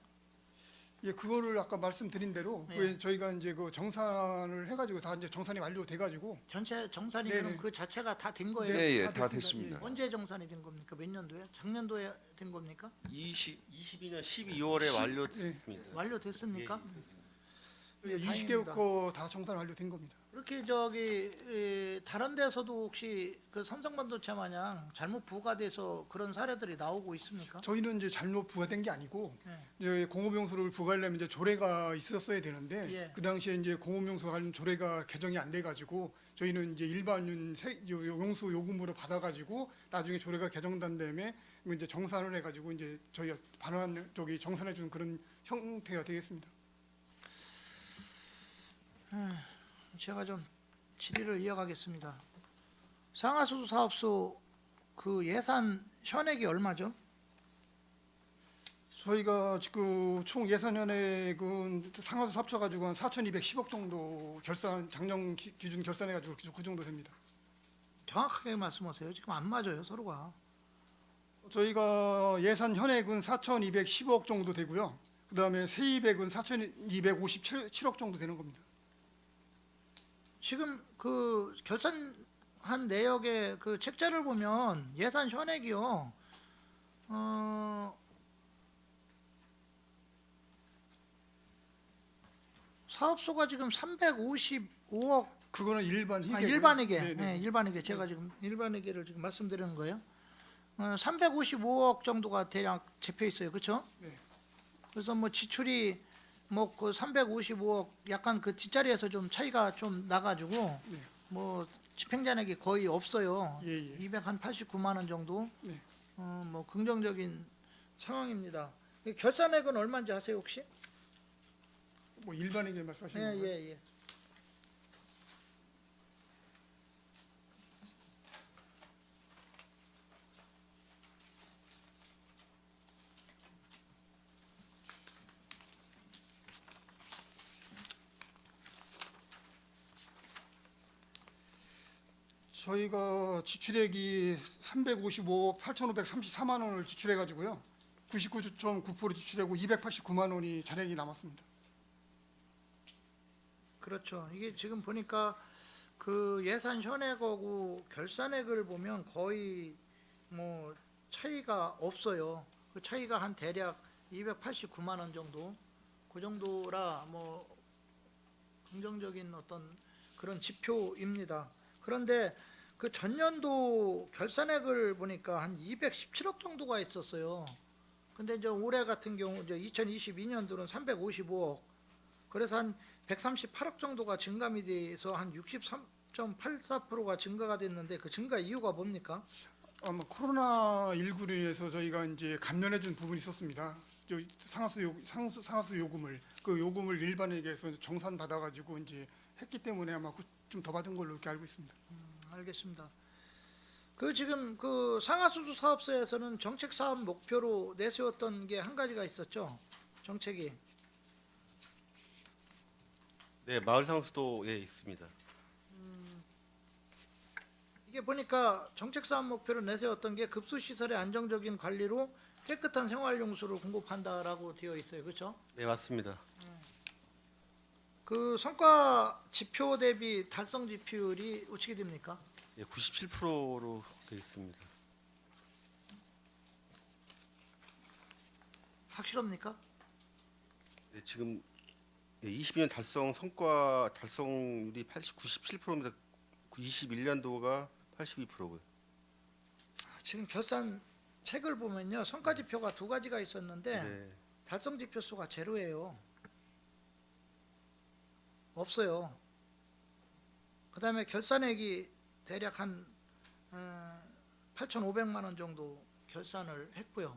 예, 그거를 아까 말씀드린 대로 예. 그게 저희가 이제 그 정산을 해가지고 다 이제 정산이 완료돼가지고 전체 정산이면 네네. 그 자체가 다 된 거예요. 네, 예, 다 다 됐습니다. 됐습니다. 언제 정산이 된 겁니까? 몇 년도에? 작년도에 된 겁니까? 22년 12월에 완료됐습니다. 완료됐습니까? 예, 다행입니다. 20개월 거 다 정산 완료된 겁니다. 그렇게 다른 데서도 혹시 그 삼성반도체 마냥 잘못 부과돼서 그런 사례들이 나오고 있습니까? 저희는 이제 잘못 부과된 게 아니고 네. 이제 공업용수를 부과하려면 이제 조례가 있었어야 되는데 예. 그 당시에 이제 공업용수 관련 조례가 개정이 안 돼가지고 저희는 이제 일반 용수 요금으로 받아가지고 나중에 조례가 개정된 다음에 이제 정산을 해가지고 이제 저희가 반환 정산해주는 그런 형태가 되겠습니다. 제가 좀 질의를 이어가겠습니다. 상하수도 사업소 그 예산 현액이 얼마죠? 저희가 지금 총 예산 현액은 상하수 합쳐가지고 한 4,210억 정도 결산 작년 기준 결산해가지고 그 정도 됩니다. 정확하게 말씀하세요. 지금 안 맞아요, 서로가. 저희가 예산 현액은 4,210억 정도 되고요. 그다음에 세입액은 4,257억 정도 되는 겁니다. 지금 그 결산한 내역의 그 책자를 보면 예산 현액이요. 사업소가 지금 355억 그거는 일반 희귀. 일반회계, 네, 네. 네, 일반회계 제가 지금 일반회계를 지금 말씀드리는 거예요. 355억 정도가 대략 잡혀 있어요, 그렇죠? 네. 그래서 뭐 지출이 뭐 그 355억 약간 그 뒷자리에서 좀 차이가 좀 나가지고 네. 뭐 집행잔액이 거의 없어요. 예, 예. 289만 원 정도. 네. 뭐 긍정적인 상황입니다. 이 결산액은 얼마인지 아세요 혹시? 뭐 일반회계 말씀하시는 예, 거예요? 예, 예. 저희가 지출액이 355억 8,534만 원을 지출해가지고요. 99.9% 지출하고 289만 원이 잔액이 남았습니다. 그렇죠. 이게 지금 보니까 그 예산 현액하고 결산액을 보면 거의 뭐 차이가 없어요. 그 차이가 한 대략 289만 원 정도. 그 정도라 뭐 긍정적인 어떤 그런 지표입니다. 그런데 그 전년도 결산액을 보니까 한 217억 정도가 있었어요. 근데 이제 올해 같은 경우 이제 2022년도는 355억. 그래서 한 138억 정도가 증감이 돼서 한 63.84%가 증가가 됐는데 그 증가 이유가 뭡니까? 아마 코로나19로 인해서 저희가 이제 감면해준 부분이 있었습니다. 저 상하수 요금을 그 요금을 일반회계에서 정산 받아가지고 이제 했기 때문에 아마 좀 더 받은 걸로 이렇게 알고 있습니다. 알겠습니다. 그 지금 그 상하수도 사업소에서는 정책 사업 목표로 내세웠던 게 한 가지가 있었죠. 정책이 네, 마을 상수도에 있습니다. 이게 보니까 정책 사업 목표로 내세웠던 게 급수 시설의 안정적인 관리로 깨끗한 생활용수를 공급한다라고 되어 있어요. 그렇죠? 네, 맞습니다. 그 성과 지표 대비 달성 지표율이 어떻게 됩니까? 예, 97%로 되어 있습니다. 확실합니까? 네, 지금 22년 달성 성과 달성률이 97%입니다. 21년도가 82%고요. 지금 결산 책을 보면요. 성과 지표가 두 가지가 있었는데 네. 달성 지표 수가 제로예요. 없어요. 그다음에 결산액이 대략 한 8,500만 원 정도 결산을 했고요.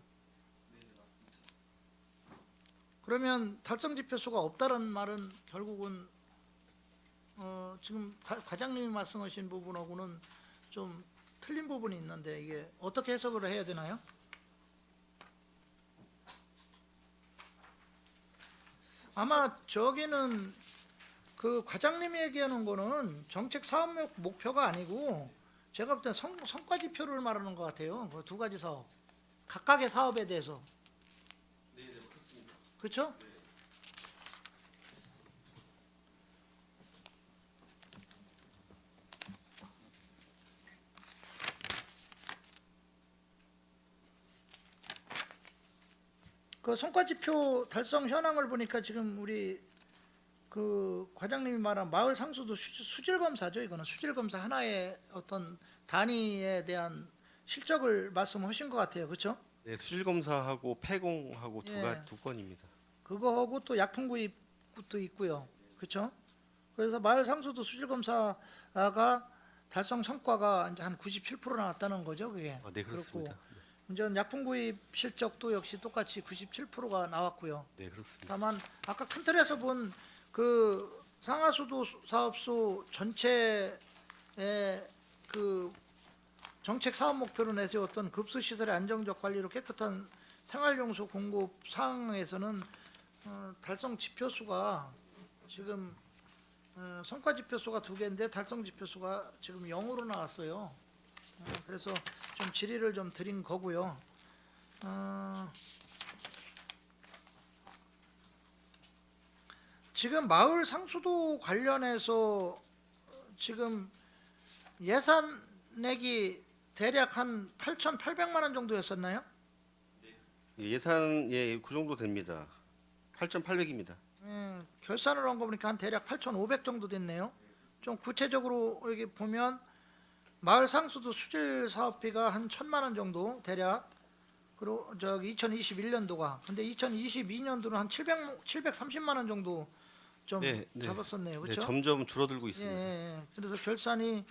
그러면 달성 지표 수가 없다는 말은 결국은 지금 과장님이 말씀하신 부분하고는 좀 틀린 부분이 있는데 이게 어떻게 해석을 해야 되나요? 아마 저기는 그 과장님이 얘기하는 거는 정책 사업 목표가 아니고 제가 볼 때 성과 지표를 말하는 것 같아요. 그 두 가지 사업 각각의 사업에 대해서. 네, 그렇습니다. 그렇죠? 그 성과지표 달성 현황을 보니까 지금 우리 그 과장님이 말한 마을 상수도 수질 검사죠. 이거는 수질 검사 하나의 어떤 단위에 대한 실적을 말씀하신 것 같아요. 그렇죠? 네, 수질 검사하고 폐공하고 예. 두 건입니다. 그거하고 또 약품 구입도 있고요. 그렇죠? 그래서 마을 상수도 수질 검사가 달성 성과가 이제 한 97% 나왔다는 거죠. 그게. 아, 네, 그렇습니다. 그렇고 이제 약품 구입 실적도 역시 똑같이 97%가 나왔고요. 네, 그렇습니다. 다만 아까 큰 틀에서 본 그 상하수도 사업소 전체의 그 정책 사업 목표로 내세웠던 급수 시설의 안정적 관리로 깨끗한 생활용수 공급 상황에서는 달성 지표수가 지금 성과 지표수가 2개인데 달성 지표수가 지금 0으로 나왔어요. 그래서 좀 질의를 좀 드린 거고요. 지금 마을 상수도 관련해서 지금 예산 내기 대략 한 8,800만 원 정도였었나요? 예산 그 정도 됩니다. 8,800입니다. 결산을 한 거 보니까 한 대략 8,500 정도 됐네요. 좀 구체적으로 여기 보면 마을 상수도 수질 사업비가 한 1,000만 원 정도 대략. 그리고 저기 2021년도가 근데 2022년도는 한 730만 원 정도 좀 네, 네. 잡았었네요. 네, 그렇죠? 점점 줄어들고 예, 있습니다. 예. 그래서 결산이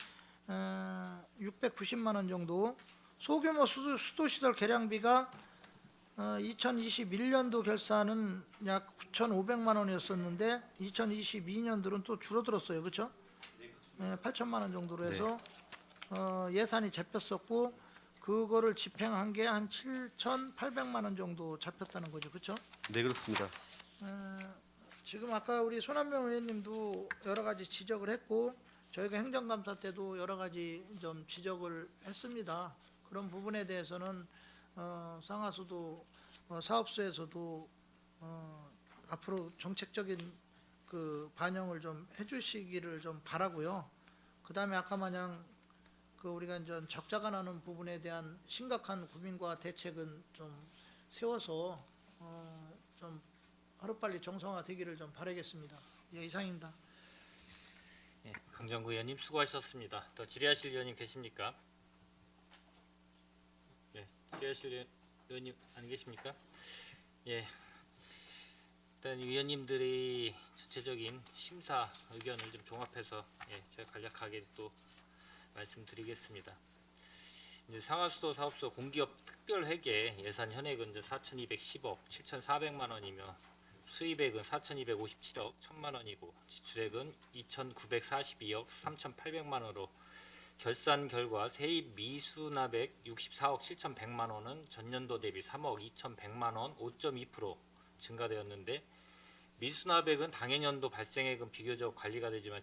690만 원 정도. 소규모 수도시설 개량비가 2021년도 결산은 약 9,500만 원이었었는데 2022년도는 또 줄어들었어요. 그렇죠? 8천만 원 정도로 해서 예산이 잡혔었고 그거를 집행한 게 한 7,800만 원 정도 잡혔다는 거죠. 그렇죠? 네, 그렇습니다. 지금 아까 우리 손한명 의원님도 여러 가지 지적을 했고 저희가 행정감사 때도 여러 가지 좀 지적을 했습니다. 그런 부분에 대해서는 상하수도 사업소에서도 앞으로 정책적인 그 반영을 좀 해주시기를 좀 바라고요. 그 다음에 아까 마냥 그 우리가 이제 적자가 나는 부분에 대한 심각한 고민과 대책은 좀 세워서 좀 하루빨리 정상화되기를 좀 바라겠습니다. 예, 이상입니다. 예, 강정구 의원님 수고하셨습니다. 더 질의하실 의원님 계십니까? 예, 질의하실 의원님 안 계십니까? 예, 일단 위원님들이 전체적인 심사 의견을 좀 종합해서 제가 간략하게 또 말씀드리겠습니다. 이제 상하수도 사업소 공기업 특별회계 예산 현액은 4,210억 7,400만 원이며 수입액은 4,257억 1,000만 원이고 지출액은 2,942억 3,800만 원으로 결산 결과 세입 미수납액 64억 7,100만 원은 전년도 대비 3억 2,100만 원 5.2% 증가되었는데 미수납액은 당해년도 발생액은 비교적 관리가 되지만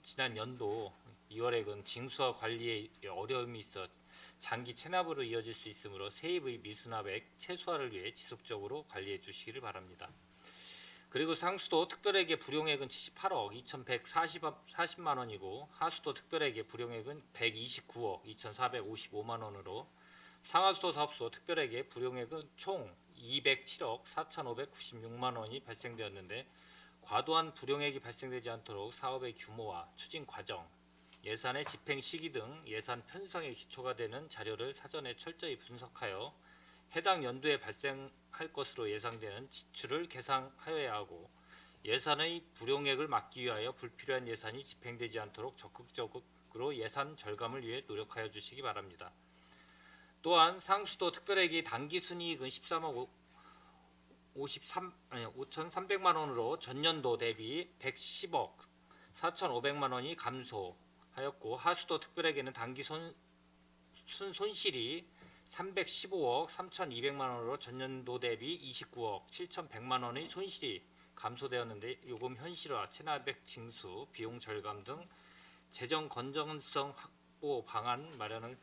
지난 연도 2월액은 징수와 관리에 어려움이 있어 장기 체납으로 이어질 수 있으므로 세입의 미수납액 최소화를 위해 지속적으로 관리해 주시기를 바랍니다. 그리고 상수도 특별회계 불용액은 78억 2,140만 원이고 하수도 특별회계 불용액은 129억 2,455만 원으로 상하수도 사업소 특별회계 불용액은 총 207억 4,596만 원이 발생되었는데 과도한 불용액이 발생되지 않도록 사업의 규모와 추진 과정, 예산의 집행 시기 등 예산 편성에 기초가 되는 자료를 사전에 철저히 분석하여 해당 연도에 발생할 것으로 예상되는 지출을 계상하여야 하고 예산의 불용액을 막기 위하여 불필요한 예산이 집행되지 않도록 적극적으로 예산 절감을 위해 노력하여 주시기 바랍니다. 또한 상수도 특별회계 당기순이익은 13억 5,300만 원으로 전년도 대비 110억 4,500만 원이 감소하였고 하수도 특별회계는 당기 손실이 315억 3,200만 원으로 전년도 대비 29억 7,100만 원의 손실이 감소되었는데 요금 현실화, 체납액 징수, 비용 절감 등 재정 건전성 확보 방안 마련을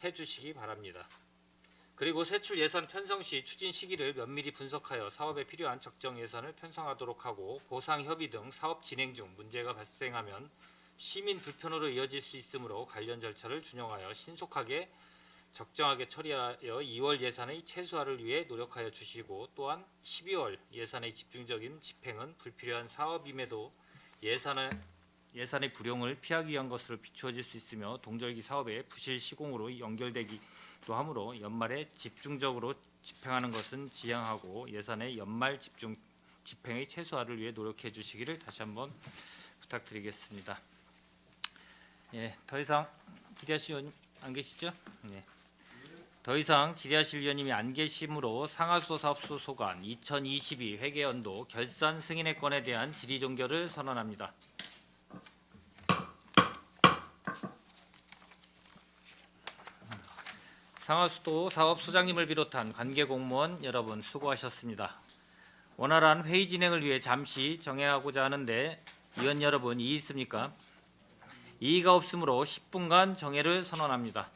해주시기 바랍니다. 그리고 세출 예산 편성 시 추진 시기를 면밀히 분석하여 사업에 필요한 적정 예산을 편성하도록 하고 보상 협의 등 사업 진행 중 문제가 발생하면 시민 불편으로 이어질 수 있으므로 관련 절차를 준용하여 신속하게 적정하게 처리하여 2월 예산의 최소화를 위해 노력하여 주시고 또한 12월 예산의 집중적인 집행은 불필요한 사업임에도 예산의 불용을 피하기 위한 것으로 비추어질 수 있으며 동절기 사업의 부실 시공으로 연결되기도 하므로 연말에 집중적으로 집행하는 것은 지양하고 예산의 연말 집행의 최소화를 위해 노력해 주시기를 다시 한번 부탁드리겠습니다. 예, 더 이상 질의하실 의원님 안 계시죠? 네. 더 이상 질의하실 위원님이 안 계시므로 상하수도 사업소 소관 2022 회계연도 결산 승인의 건에 대한 질의 종결을 선언합니다. 상하수도 사업소장님을 비롯한 관계 공무원 여러분 수고하셨습니다. 원활한 회의 진행을 위해 잠시 정회하고자 하는데 위원 여러분 이의 있습니까? 이의가 없으므로 10분간 정회를 선언합니다.